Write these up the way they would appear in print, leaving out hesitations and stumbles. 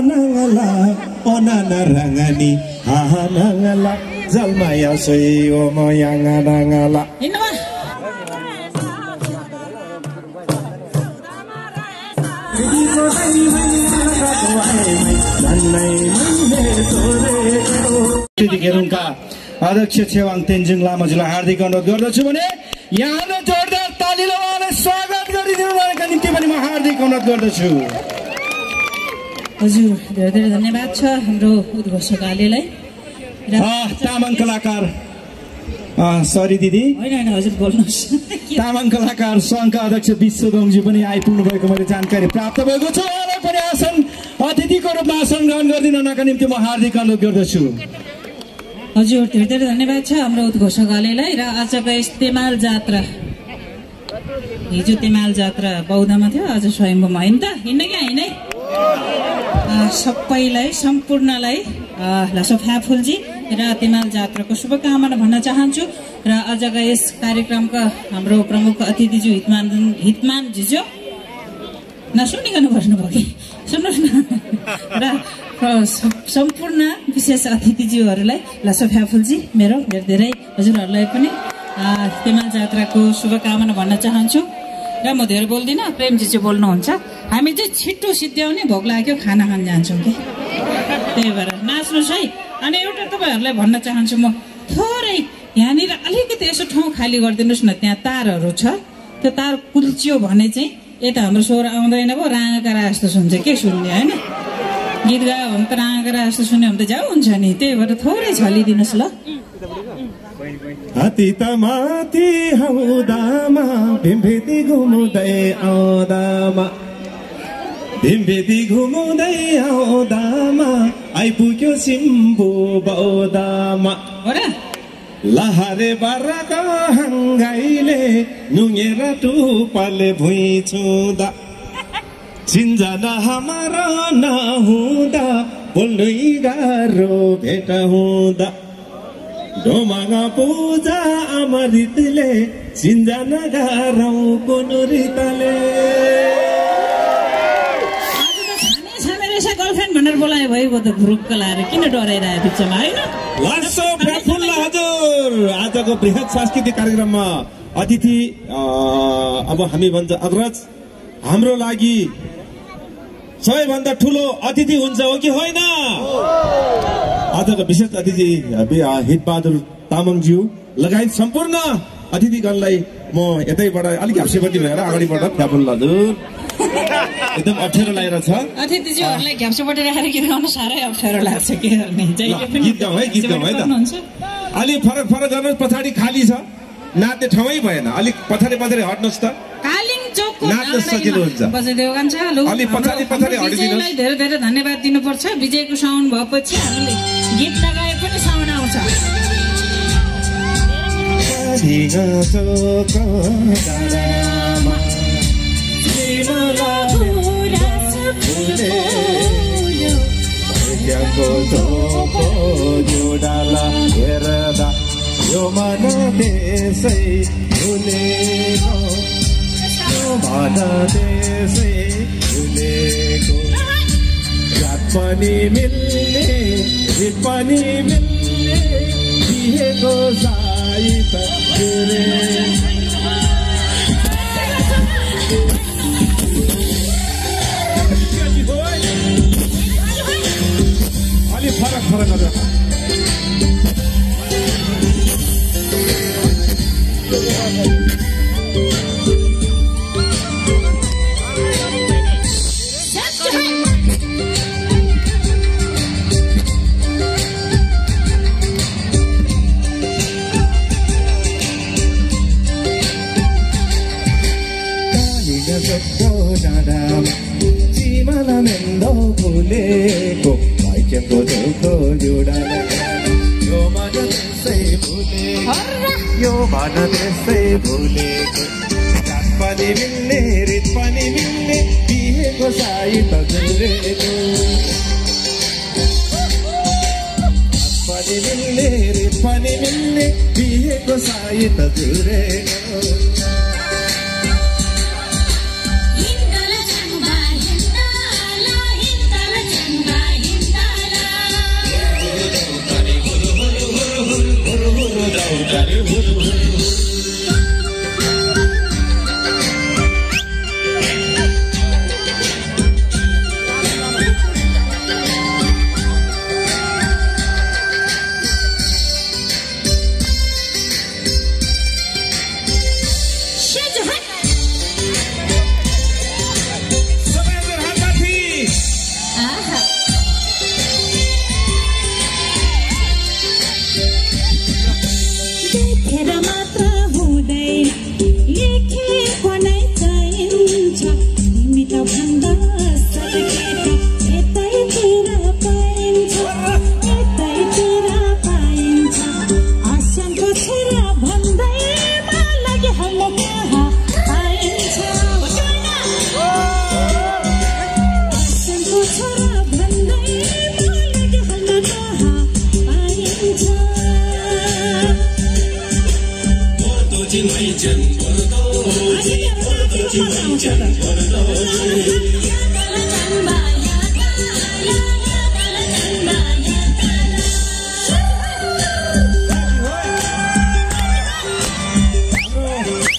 Nangala, onana rangani, aha nangala, zalmaya soy omoyanga nangala. अध्यक्ष छेवाङ तेन्जिङ लामाज्यूलाई हार्दिक अनुरोध गर्दछु भने यहाँले जोरदार तालीले उहाँलाई स्वागत गरिदिनुका निम्ति पनि म हार्दिक अनुरोध गर्दछु। हजुर धेरै धेरै धन्यवाद छ हाम्रो उद्घोषकले तामाङ कलाकार सरी दिदी हैन हजुर बोल्नुस् तामाङ कलाकार संघका अध्यक्ष विश्वदङजी पनि आइपुग्नु भएको मैले जानकारी प्राप्त भएको छ। उहाँलाई पनि आसन अतिथिको रूपमा आसन ग्रहण गरिदिनका निम्ति म हार्दिक अनुरोध गर्दछु। हजुर धेरै धेरै धन्यवाद छ हाम्रो उद्घोषकलाई र आजको यस तेमाल जात्रा हिजो तेमाल जात्रा बौद्धमा थियो आज स्वयम्भूमा हैन त हिँड्न कि हैन सबैलाई सम्पूर्णलाई लसोफा फुलजी र तेमाल जात्राको शुभकामना भन्न चाहन्छु र आजका यस कार्यक्रमका हाम्रो प्रमुख अतिथिज्यू हितमान जिजो नसुनिकन बस्नुभयो कि सुन्नुहोस् न र सम्पूर्ण विशेष अतिथिज्यूहरूलाई लसोफा फुलजी मेरो धेरै धेरै हजुरहरूलाई पनि तेमाल जात्राको शुभकामना भन्न चाहन्छु र म धेरै बोल्दिनँ प्रेमजी चाहिँ बोल्नुहुन्छ। हामी चाहिँ छिट्टो सिद्ध्याउने भोक लाग्यो खाना खान जान्छौँ कि त्यही भएर नाच्नुहोस् है। अनि एउटा तपाईँहरूलाई भन्न चाहन्छु म थोरै यहाँनिर अलिकति यसो ठाउँ खाली गरिदिनुहोस् न त्यहाँ तारहरू छ त्यो तार कुल्चियो भने चाहिँ यता हाम्रो स्वर आउँदैन भयो राँगाका रा जस्तो सुन्छ के सुन्ने होइन गीत गायो भने त राँगाका रा जस्तो सुन्यो भने त जाऊ हुन्छ नि त्यही भएर थोरै छलिदिनुहोस् ल। हात्ती तमाथि हौदामा भिम्भिदी घुमुँदै आउँदामा भिम्भिदी घुमुँदै आउँदामा आइपुग्यो सिम्बु बौदामा लहरे बरका हङ्गाइले नुङ्गेर टुपाले भुइँ छुँदा चिन्जना हाम्रो नहुँदा बोल्नै गाह्रो भेट हुँदा डोमागा पूजा अमृतले सिन्जना गारौँ कुनुरितले गर्लफ्रेन्ड भनेर बोलायो भयो त ग्रुपको लाएर किन डराइरहे बिचमा होइन लासो प्रफुल्ल हजुर आजको बृहत सांस्कृतिक कार्यक्रममा अतिथि अब हामी भन्छ अग्रज हाम्रो लागि सबैभन्दा ठुलो अतिथि हुन्छ हो कि होइन। आजको विशेष अतिथि हितबहादुर तामाङज्यू लगायत सम्पूर्ण अतिथिगणलाई म यतैबाट अलिक हप्सेपट्टि भएर अगाडिबाट फ्याफुल हजुर एकदम अप्ठ्यारो लागेर छ अतिथिज्यूहरूलाई घ्याप्सेपट्टि राखेर गीत गाउन साह्रै अप्ठ्यारो लाग्छ के गर्ने गीत गाउँ है गीत गाउँ है त अलिक फरक फरक गर्नुहोस् पछाडि खाली छ नाच्ने ठाउँै भएन अलिक पछाडि पछाडि हट्नुहोस् त कालिङ चोकको नाच्न सजिलो हुन्छ बजाइदेउगान छ अलिक पछाडि पछाडि हटिदिनुहोस् धेरै धेरै धन्यवाद दिनुपर्छ विजयको साउन्ड भएपछि हामीले गीत लगाए पनि साउन्ड आउँछ। यो मन त्यसै भुलेको यो मन त्यसै भुलेको जात पनि मिल्ने गीत पनि मिल्ने बिहेको साइत अलि फरक फरक हजुर चिमालामेन्दो फुलेको भाइचेको झोको जुडाला यो मन त्यसै भुलेको यो मन त्यसै भुलेको जात पनि मिल्ने रित पनि मिल्ने बिहेको साइत जुरेको पनि मिल्ने रे पनि मिल्ने बिहेको साइत जुरेन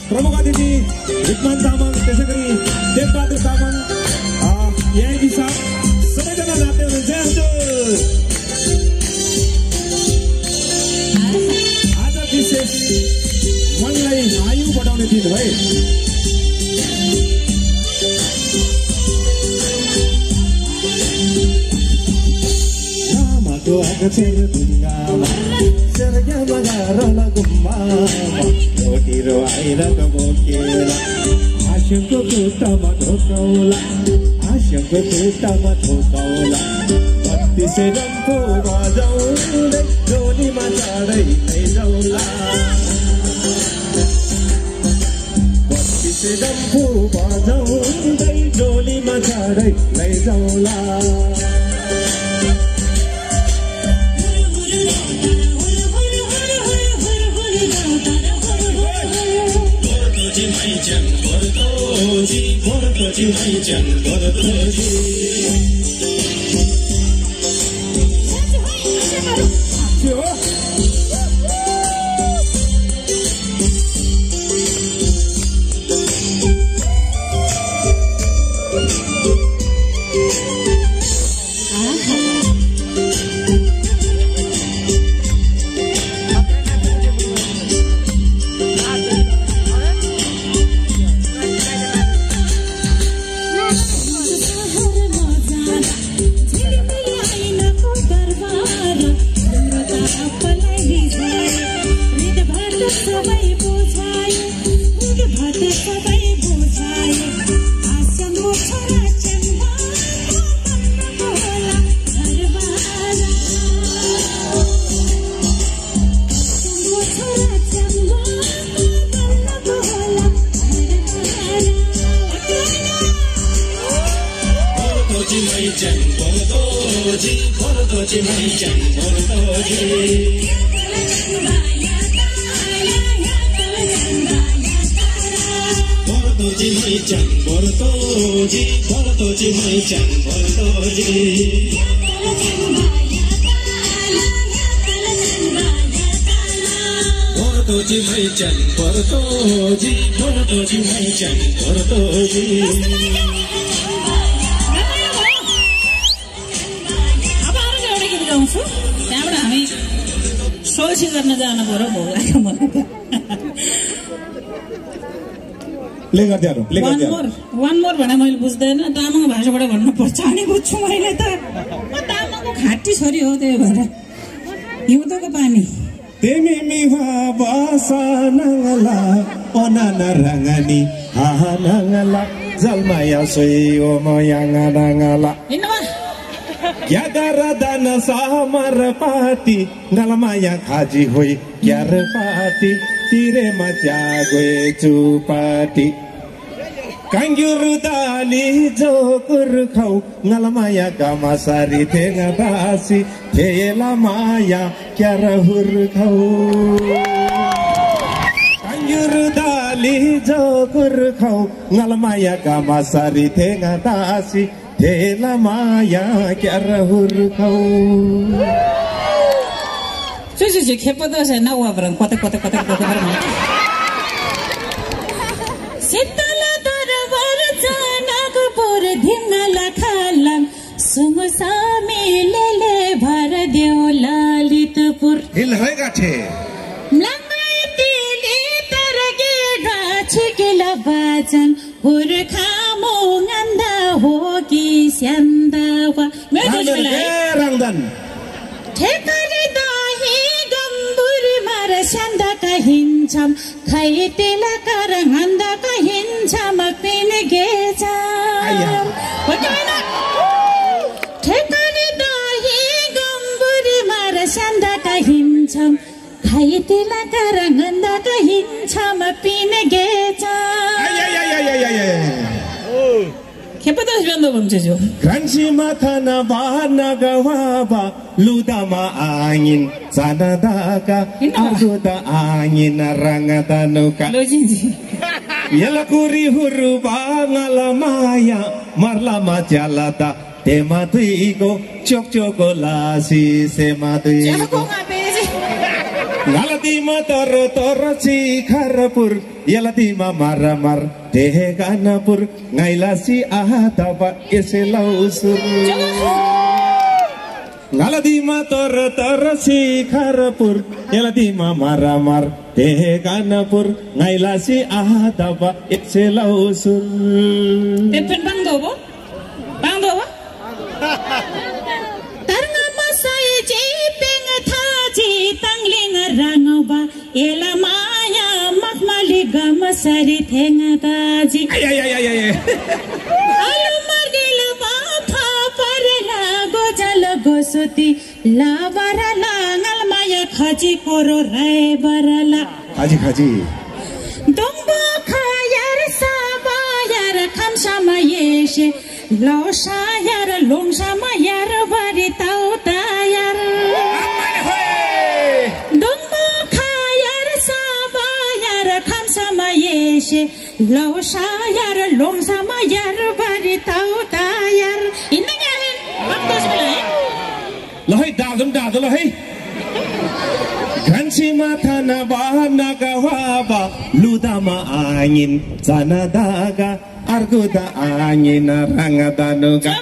प्रमुख अतिथि हितमान तामाङ त्यसै गरी देवबहादुर तामाङ याइदी साहब सबैजना नाच्दै हुनुहुन्छ आज विशेष मनलाई आयु बढाउने दिन है रामाको आगछेर ढुङ्गामा सर्गमा गारल गुम्बामा रोटिरो आइरक बोकेर आशको खुट्टामा ठोकाउला आशको खुट्टामा ठोकाउला बत्तीसे डम्फु बजाउँदै डोलीमा चढै लैजाउला बत्तीसे डम्फु बजाउँदै डोलीमा चढै लैजाउला त्यहाँबाट हामी सोसी गर्न जानु पर्यो भोग लाग्यो मलाई वान मोर भने मैले बुझ्दैन तामाङ भाषाबाट भन्नुपर्छ अनि बुझ्छु मैले त म तामाङको खाटी छोरी हो त्यही भएर हिउँदोको पानी तिमी मिहा बासा नङला ओनाना रङनी हाहा नङला जलमाया सोई ओ मयाङा नङला यादरा दान सामर पाती गलमाया खाजी होई क्यार पाती तिरे मचा गए चुपाती Kangyuru dali jokur khau ngalmaya gamasari thenga dasi thela maya kyarahur khau Kangyuru dali jokur khau ngalmaya gamasari thenga dasi thela maya kyarahur khau Susu kepada saya nawa berang kota berang Sitala darbar jana ko por dhimala khalam sumsami lele bhar deu lalitpur hil hoega the mlangai tile targe rachikila bajan hur khamo nganda hoki syandawa rangdan thekari dahi gamburi mar syanda kahincham khaitela karanganda kahincham pin gejam bagaimana thekari dahi gamburi mar syanda kahincham khaitela karanganda kahincham pin gejam kepada janda bamchejo Gransi mathana bana gawaba ludama angin sanadaka aguda angin rangatanuka lojinji yalakuri huru bangala maya marlama jalata tema tuigo chok chokolasi sema tuigo jago ngabeji Ngalati matar torasi kharapur yalati maramar deheganapur ngailasi ahatapa eselausur Ngalati matar torasi kharapur yalati maramar deheganapur ngailasi ahatapa eselausur Tepen bang dobo Tarna masai jipeng thaji tangling rangba ela maya makmali gamasari thenga daji alu margil batha parla gojal gosoti la barala ngal maya khaji koro rai barala Haji Domba khayar sabayar khamsama yeshe Loshayar longshamayar bari tautayar Domba khayar sabayar khamsama yeshe Loshayar longshamayar bari tautayar Inna gahin Baktos bilai Lahai dadum lahai Gransi mathana bana gawaba ludama angin sanadaga arguda angin rangadanuga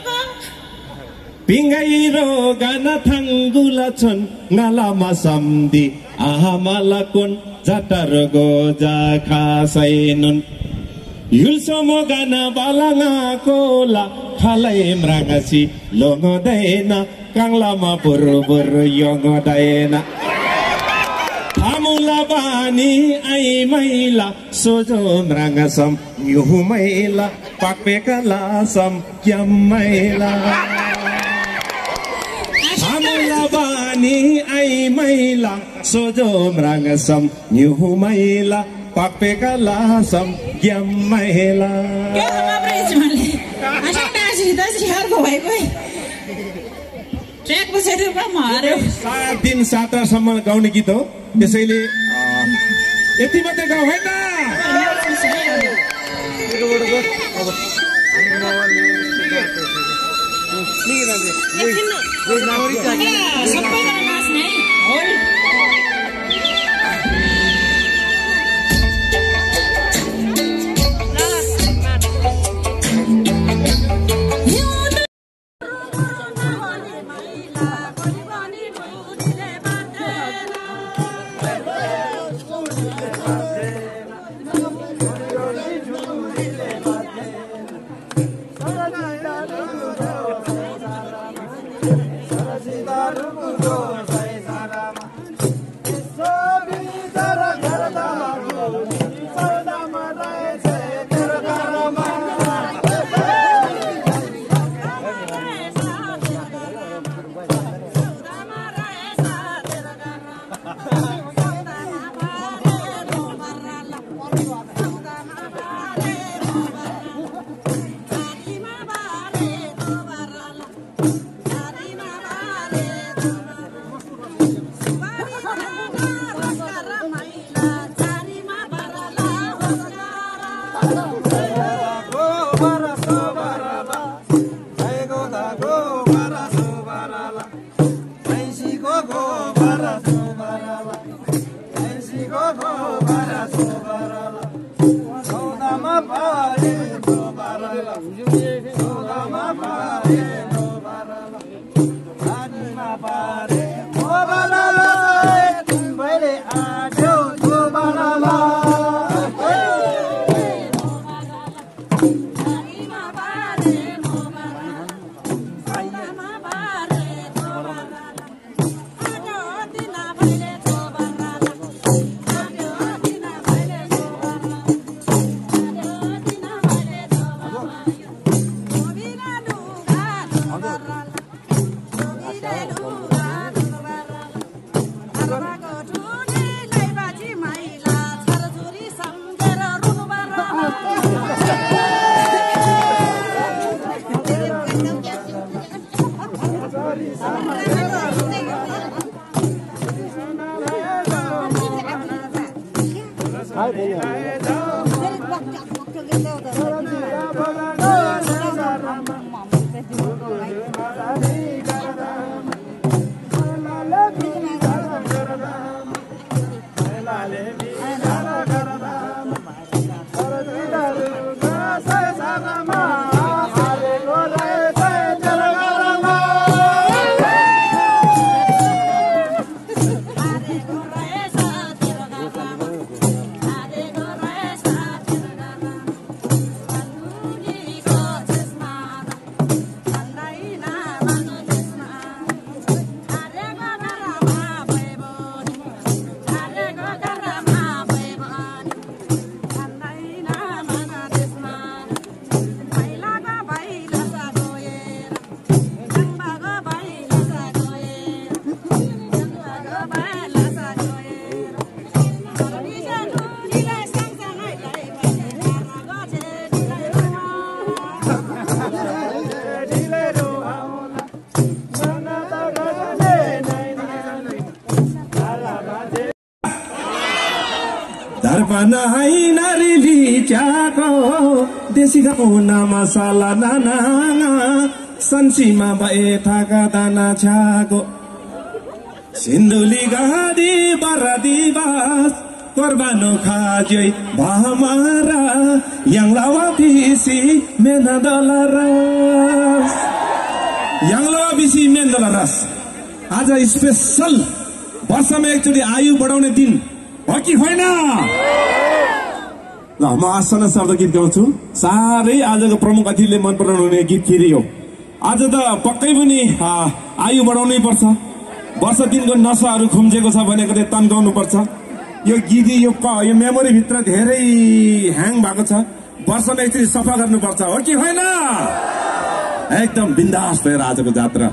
pingairo gana thangula chon ngalama samdi ahamalakun jatargo jakha sainun yulsomo gana balanga kola khalai mrangasi longodaina kanglama burbur yongodaina Amula bani ai maila sojo mrangasam yuhu maila pakpekala sam kyam maila Amula bani ai maila sojo mrangasam yuhu maila pakpekala sam kyam maila Yo sama prejmale Asha dasi dasi har ko bhai koi track बसेर मार्यो 7 दिन 7 रातसम्म गाउने गीत हो त्यसैले यति मात्रै गाउँ हैन सबैजना नाच्ने होल धरपना है नारिली चाको देशी खाना मसाला नाना संसीमा भए थाका दाना छाको सिन्धुली गाडी बरादी बास कर्बानो खाजै भामारा याङलावा बिसी मेना डलरस याङलावा बिसी मेन डलरस आज स्पेशल वर्षमा एकचोटि आयु बढाउने दिन हो कि होइन ल म आसन शब्द गीत गाउँछु साह्रै आजको प्रमुख अतिथिले मन पराउनुहुने गीत फेरि हो आज त पक्कै पनि आयु बढाउनै पर्छ वर्ष दिनको नसाहरू खुम्चेको छ भनेको चाहिँ तन्काउनु पर्छ यो गीत यो मेमोरी भित्र धेरै ह्याङ भएको छ वर्षमा एकचोटि सफा गर्नुपर्छ हो कि होइन एकदम बिन्दास भएर आजको जात्रा